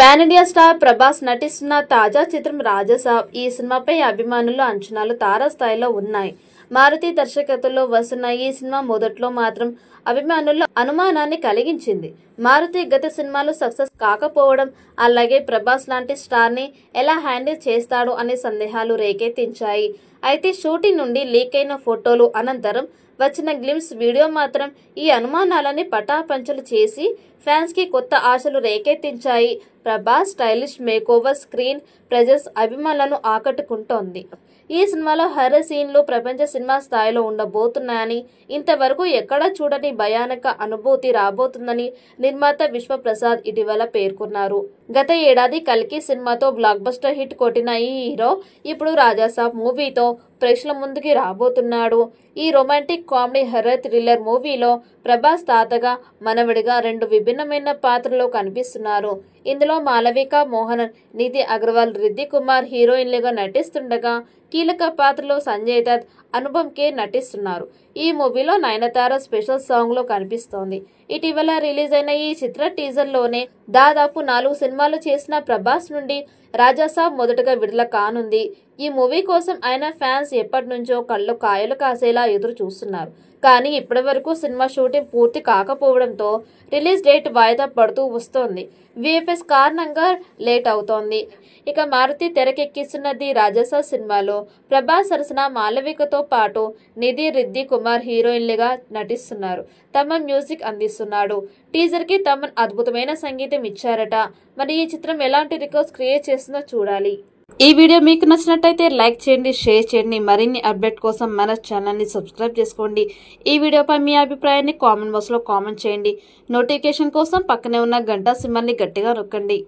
Pan India star Prabhas నటిస్తున్న తాజా చిత్రం రాజసాబ్. ఈ సినిమాపై అభిమానుల అంచనాలు తారాస్థాయిలో ఉన్నాయి. మారుతి దర్శకత్వంలో వస్తున్న ఈ సినిమా మొదట్లో మాత్రం అభిమానుల్లో అనుమానాన్ని కలిగించింది. మారుతి గత సినిమాలు సక్సెస్ కాకపోవడం, అలాగే ప్రభాస్ లాంటి స్టార్ ని ఎలా హ్యాండిల్ చేస్తాడు అనే సందేహాలు రేకెత్తించాయి. అయితే షూటింగ్ నుండి లీక్ అయిన ఫోటోలు అనంతరం వచ్చిన గ్లిమ్స్ వీడియో మాత్రం ఈ అనుమానాలని పటాపంచలు చేసి ఫ్యాన్స్ కి కొత్త ఆశలు రేకెత్తించాయి. Prabhas stylish makeover, screen presence అభిమానులను ఆకట్టుకుంటోంది. ఈ సినిమాలో హర్రర్ సీన్లు ప్రపంచ సినిమా స్థాయిలో ఉండబోతున్నాయని, ఇంతవరకు ఎక్కడా చూడని భయానక అనుభూతి రాబోతుందని నిర్మాత విశ్వప్రసాద్ ఇటీవల పేర్కొన్నారు. గత ఏడాది కల్కి సినిమాతో బ్లాక్ బస్టర్ హిట్ కొట్టిన ఈ హీరో ఇప్పుడు రాజాసాబ్ మూవీతో ప్రేక్షకుల ముందుకి రాబోతున్నాడు. ఈ రొమాంటిక్ కామెడీ హర్రర్ థ్రిల్లర్ మూవీలో ప్రభాస్ తాతగా, మనవడిగా రెండు విభిన్నమైన పాత్రలో కనిపిస్తున్నారు. ఇందులో మాలవిక మోహనన్, నిధి అగర్వాల్, రిద్ది కుమార్ హీరోయిన్లుగా నటిస్తుండగా కీలక పాత్రలో సంజయ్ దత్, అనుపమ్ ఖేర్ నటిస్తున్నారు. ఈ మూవీలో నయనతార స్పెషల్ సాంగ్ లో కనిపిస్తోంది. ఇటీవల రిలీజ్ అయిన ఈ చిత్ర టీజర్ లోనే దాదాపు 4 సినిమాలు చేసిన ప్రభాస్ నుండి రాజాసాబ్ మొదటగా విడుదల కానుంది. ఈ మూవీ కోసం ఆయన ఫ్యాన్స్ ఎప్పటి నుంచో కళ్ళు కాయలు కాసేలా ఎదురు చూస్తున్నారు. కానీ ఇప్పటి వరకు సినిమా షూటింగ్ పూర్తి కాకపోవడంతో రిలీజ్ డేట్ వాయిదా పడుతూ వస్తోంది. విఎఫ్ఎస్ కారణంగా లేట్ అవుతోంది. ఇక మారుతి తెరకెక్కిస్తున్నది రాజసాబ్ సినిమాలో ప్రభాస్ సరసన మాలవికతో పాటు నిధి, రిద్ది కుమార్ హీరోయిన్లుగా నటిస్తున్నారు. తమన్ మ్యూజిక్ అందిస్తున్నాడు. టీజర్ కి తమన్ అద్భుతమైన సంగీతం ఇచ్చారట. మరి ఈ చిత్రం ఎలాంటి రికార్డ్స్ క్రియేట్ చేస్తుందో చూడాలి. ఈ వీడియో మీకు నచ్చినట్టయితే లైక్ చేయండి, షేర్ చేయండి. మరిన్ని అప్డేట్ కోసం మన ఛానల్ ని సబ్స్క్రైబ్ చేసుకోండి. ఈ వీడియోపై మీ అభిప్రాయాన్ని కామెంట్ బాక్స్ లో కామెంట్ చేయండి. నోటిఫికేషన్ కోసం పక్కనే ఉన్న గంట సింబల్ ని గట్టిగా నొక్కండి.